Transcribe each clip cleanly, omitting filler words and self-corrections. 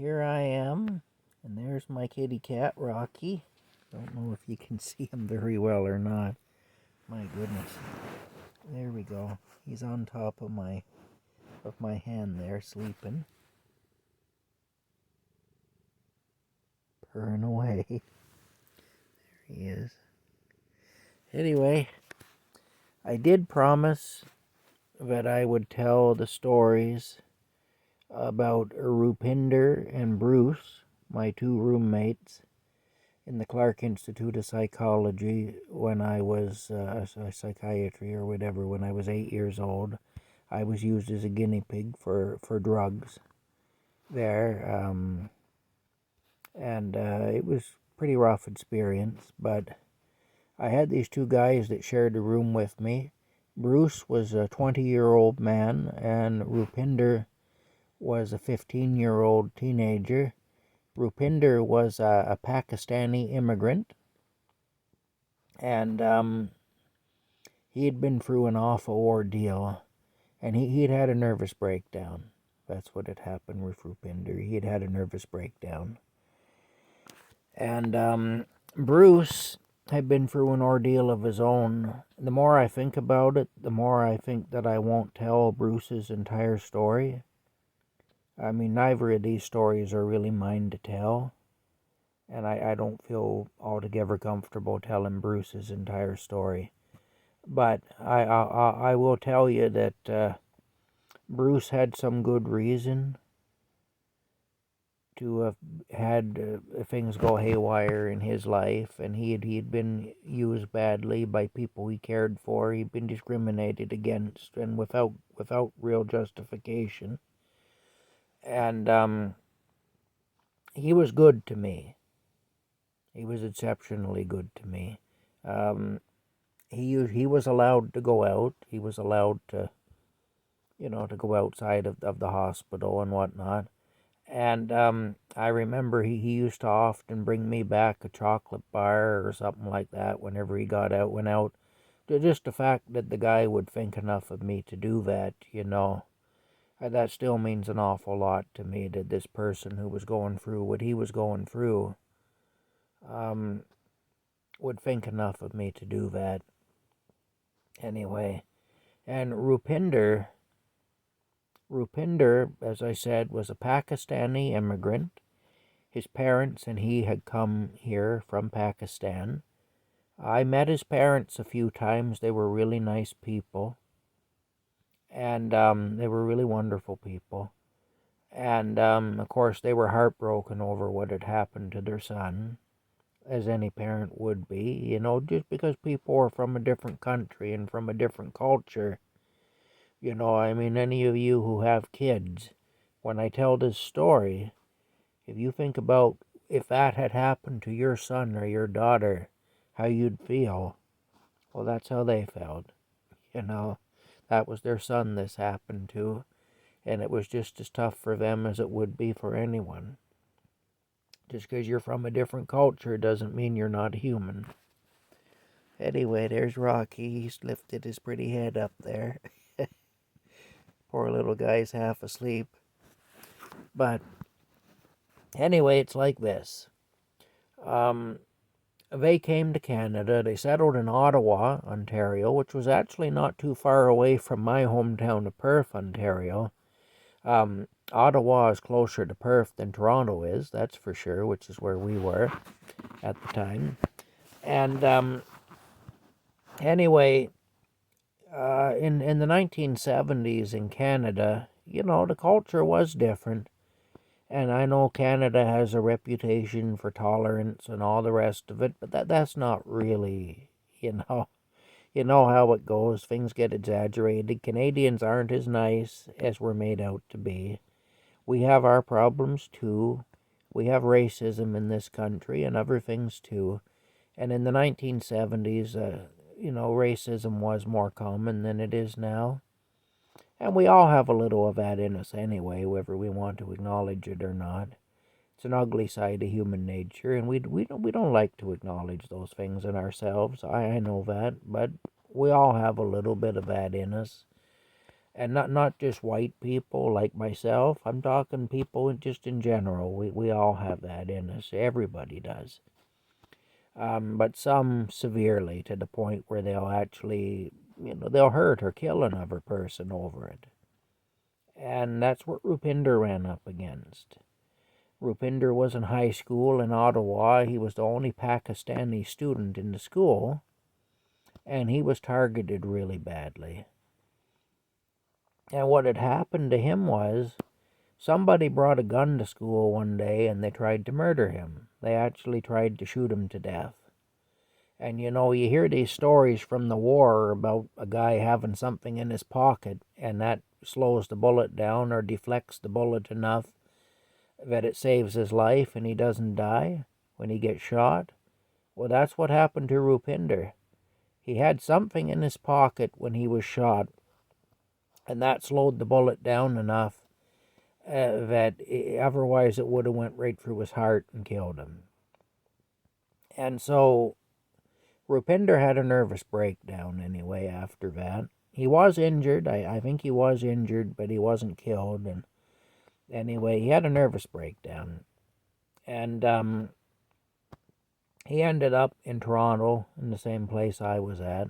here I am, and there's my kitty cat, Rocky. Don't know if you can see him very well or not. My goodness. There we go. He's on top of my hand there, sleeping. Purring away. There he is. Anyway, I did promise that I would tell the stories about Rupinder and Bruce, my two roommates, in the Clark Institute of Psychology when I was psychiatry or whatever, when I was 8 years old. I was used as a guinea pig for drugs there, and it was a pretty rough experience, but I had these two guys that shared a room with me. Bruce was a 20-year-old man, and Rupinder was a 15-year-old teenager. Rupinder was a Pakistani immigrant, and he had been through an awful ordeal, and he'd had a nervous breakdown. That's what had happened with Rupinder. He had had a nervous breakdown. And Bruce had been through an ordeal of his own. The more I think about it, the more I think that I won't tell Bruce's entire story. I mean, neither of these stories are really mine to tell, and I don't feel altogether comfortable telling Bruce's entire story. But I will tell you that Bruce had some good reason to have had things go haywire in his life, and he had been used badly by people he cared for. He'd been discriminated against, and without real justification. And he was good to me. He was exceptionally good to me. He was allowed to go out. He was allowed to, to go outside of the hospital and whatnot. And I remember he used to often bring me back a chocolate bar or something like that whenever he went out. Just the fact that the guy would think enough of me to do that, that still means an awful lot to me, that this person who was going through what he was going through would think enough of me to do that. Anyway, and Rupinder, as I said, was a Pakistani immigrant. His parents and he had come here from Pakistan. I met his parents a few times. They were really nice people. And they were really wonderful people. And, of course, they were heartbroken over what had happened to their son, as any parent would be, just because people are from a different country and from a different culture. I mean, any of you who have kids, when I tell this story, if you think about if that had happened to your son or your daughter, how you'd feel, well, that's how they felt. That was their son this happened to, and it was just as tough for them as it would be for anyone. Just because you're from a different culture doesn't mean you're not human. Anyway, there's Rocky. He's lifted his pretty head up there. Poor little guy's half asleep. But anyway, it's like this. They came to Canada. They settled in Ottawa, Ontario, which was actually not too far away from my hometown of Perth, Ontario. Ottawa is closer to Perth than Toronto is, that's for sure, which is where we were at the time. And anyway, in the 1970s in Canada, the culture was different. And I know Canada has a reputation for tolerance and all the rest of it, but that's not really, you know how it goes. Things get exaggerated. Canadians aren't as nice as we're made out to be. We have our problems too. We have racism in this country and other things too. And in the 1970s, racism was more common than it is now. And we all have a little of that in us anyway, whether we want to acknowledge it or not. It's an ugly side of human nature, and we don't like to acknowledge those things in ourselves. I know that, but we all have a little bit of that in us. And not just white people like myself. I'm talking people just in general. We all have that in us. Everybody does. But some severely, to the point where they'll actually, they'll hurt or kill another person over it. And that's what Rupinder ran up against. Rupinder was in high school in Ottawa. He was the only Pakistani student in the school, and he was targeted really badly. And what had happened to him was somebody brought a gun to school one day and they tried to murder him. They actually tried to shoot him to death. And you hear these stories from the war about a guy having something in his pocket and that slows the bullet down or deflects the bullet enough that it saves his life and he doesn't die when he gets shot. Well, that's what happened to Rupinder. He had something in his pocket when he was shot, and that slowed the bullet down enough that otherwise it would have went right through his heart and killed him. And so Rupinder had a nervous breakdown anyway after that. He was injured. I think he was injured, but he wasn't killed. And anyway, he had a nervous breakdown. And he ended up in Toronto, in the same place I was at.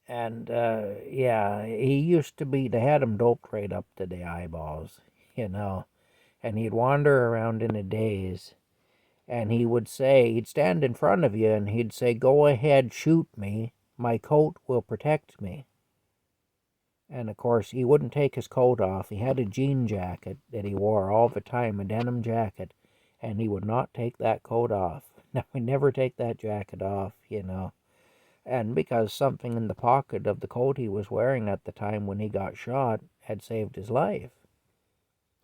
And he used to be, they had him doped right up to the eyeballs, and he'd wander around in a daze, and he would say, he'd stand in front of you and he'd say, "Go ahead, shoot me, my coat will protect me." And of course, he wouldn't take his coat off. He had a jean jacket that he wore all the time, a denim jacket, and he would not take that coat off. Now, he'd never take that jacket off, And because something in the pocket of the coat he was wearing at the time when he got shot had saved his life.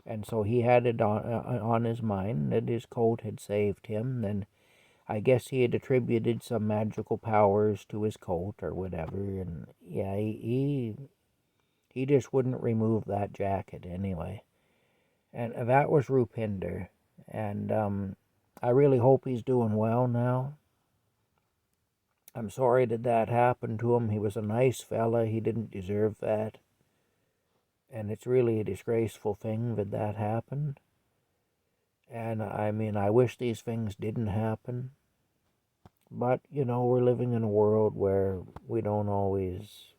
And so he had it on his mind that his coat had saved him. And I guess he had attributed some magical powers to his coat or whatever. And yeah, he just wouldn't remove that jacket anyway. And that was Rupinder. And I really hope he's doing well now. I'm sorry that happened to him. He was a nice fella. He didn't deserve that. And it's really a disgraceful thing that happened. And I mean, I wish these things didn't happen. But, we're living in a world where we don't always,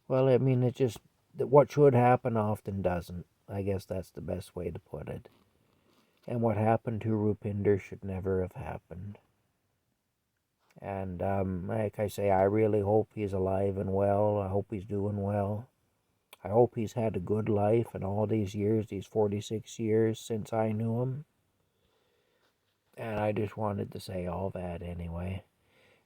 well, I mean, it's just that what should happen often doesn't. I guess that's the best way to put it. And what happened to Rupinder should never have happened. And like I say, I really hope he's alive and well. I hope he's doing well. I hope he's had a good life in all these years, these 46 years since I knew him. And I just wanted to say all that anyway.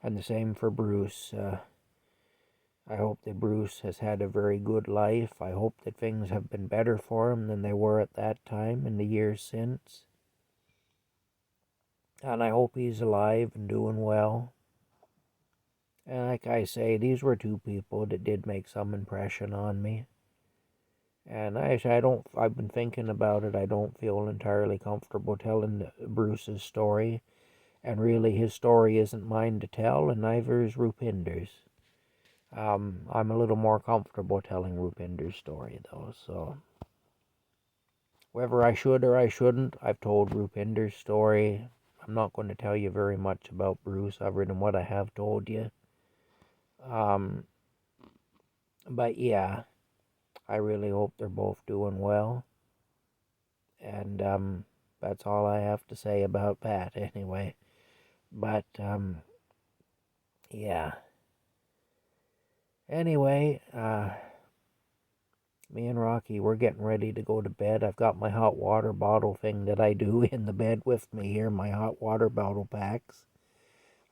And the same for Bruce. I hope that Bruce has had a very good life. I hope that things have been better for him than they were at that time in the years since. And I hope he's alive and doing well. And like I say, these were two people that did make some impression on me. And I've been thinking about it. I don't feel entirely comfortable telling Bruce's story. And really, his story isn't mine to tell, and neither is Rupinder's. I'm a little more comfortable telling Rupinder's story, though, so whether I should or I shouldn't, I've told Rupinder's story. I'm not going to tell you very much about Bruce other than what I have told you. But yeah, I really hope they're both doing well. And that's all I have to say about that anyway. But yeah. Anyway, me and Rocky, we're getting ready to go to bed. I've got my hot water bottle thing that I do in the bed with me here, my hot water bottle packs.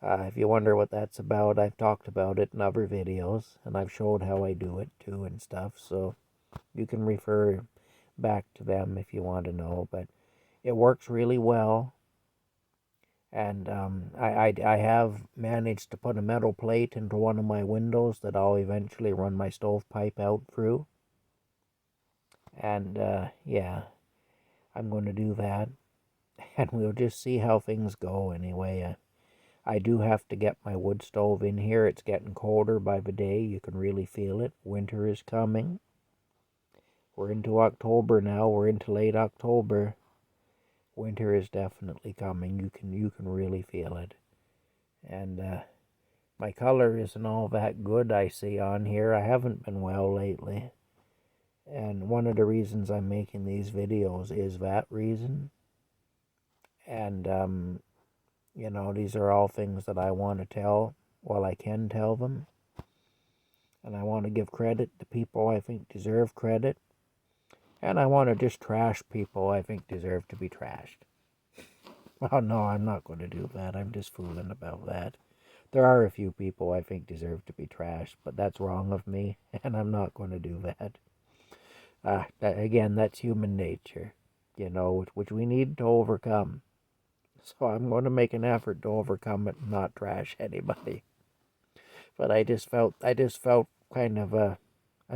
If you wonder what that's about, I've talked about it in other videos, and I've showed how I do it too and stuff, so you can refer back to them if you want to know, but it works really well. And I have managed to put a metal plate into one of my windows that I'll eventually run my stovepipe out through. And yeah, I'm going to do that. And we'll just see how things go anyway. I do have to get my wood stove in here. It's getting colder by the day. You can really feel it. Winter is coming. We're into October now. We're into late October. Winter is definitely coming. You can really feel it. And my color isn't all that good, I see on here. I haven't been well lately. And one of the reasons I'm making these videos is that reason. And, you know, these are all things that I want to tell while I can tell them. And I want to give credit to people I think deserve credit. And I want to just trash people I think deserve to be trashed. Well, no, I'm not going to do that. I'm just fooling about that. There are a few people I think deserve to be trashed, but that's wrong of me, and I'm not going to do that. Again, that's human nature, you know, which we need to overcome. So I'm going to make an effort to overcome it and not trash anybody. But I just felt kind of a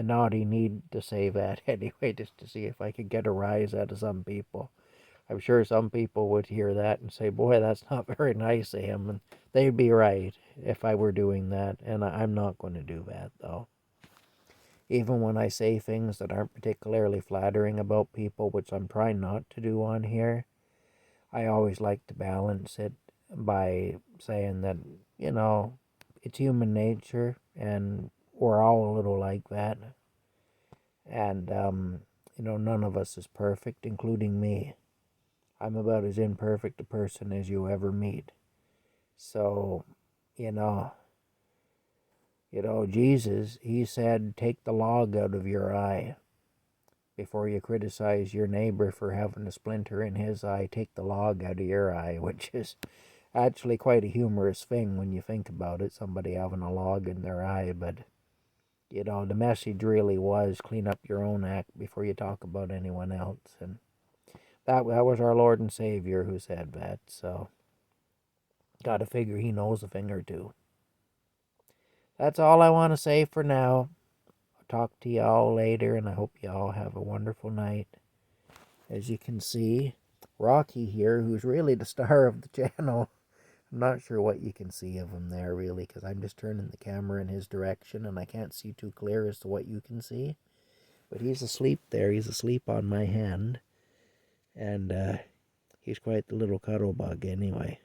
naughty need to say that anyway, just to see if I could get a rise out of some people. I'm sure some people would hear that and say, boy, that's not very nice of him. And they'd be right if I were doing that. And I'm not going to do that, though. Even when I say things that aren't particularly flattering about people, which I'm trying not to do on here, I always like to balance it by saying that, you know, it's human nature and we're all a little like that. And, you know, none of us is perfect, including me. I'm about as imperfect a person as you ever meet. So, you know, Jesus, he said, take the log out of your eye. Before you criticize your neighbor for having a splinter in his eye, take the log out of your eye, which is actually quite a humorous thing when you think about it, somebody having a log in their eye. But, you know, the message really was clean up your own act before you talk about anyone else. And that was our Lord and Savior who said that, so gotta figure he knows a thing or two. That's all I want to say for now. I'll talk to y'all later, and I hope y'all have a wonderful night. As you can see, Rocky here, who's really the star of the channel. I'm not sure what you can see of him there, really, because I'm just turning the camera in his direction, and I can't see too clear as to what you can see. But he's asleep there. He's asleep on my hand. And he's quite the little cuddle bug anyway.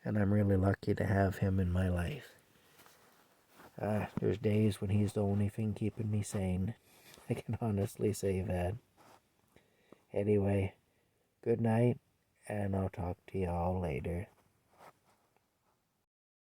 And I'm really lucky to have him in my life. There's days when he's the only thing keeping me sane. I can honestly say that. Anyway, good night, and I'll talk to y'all later.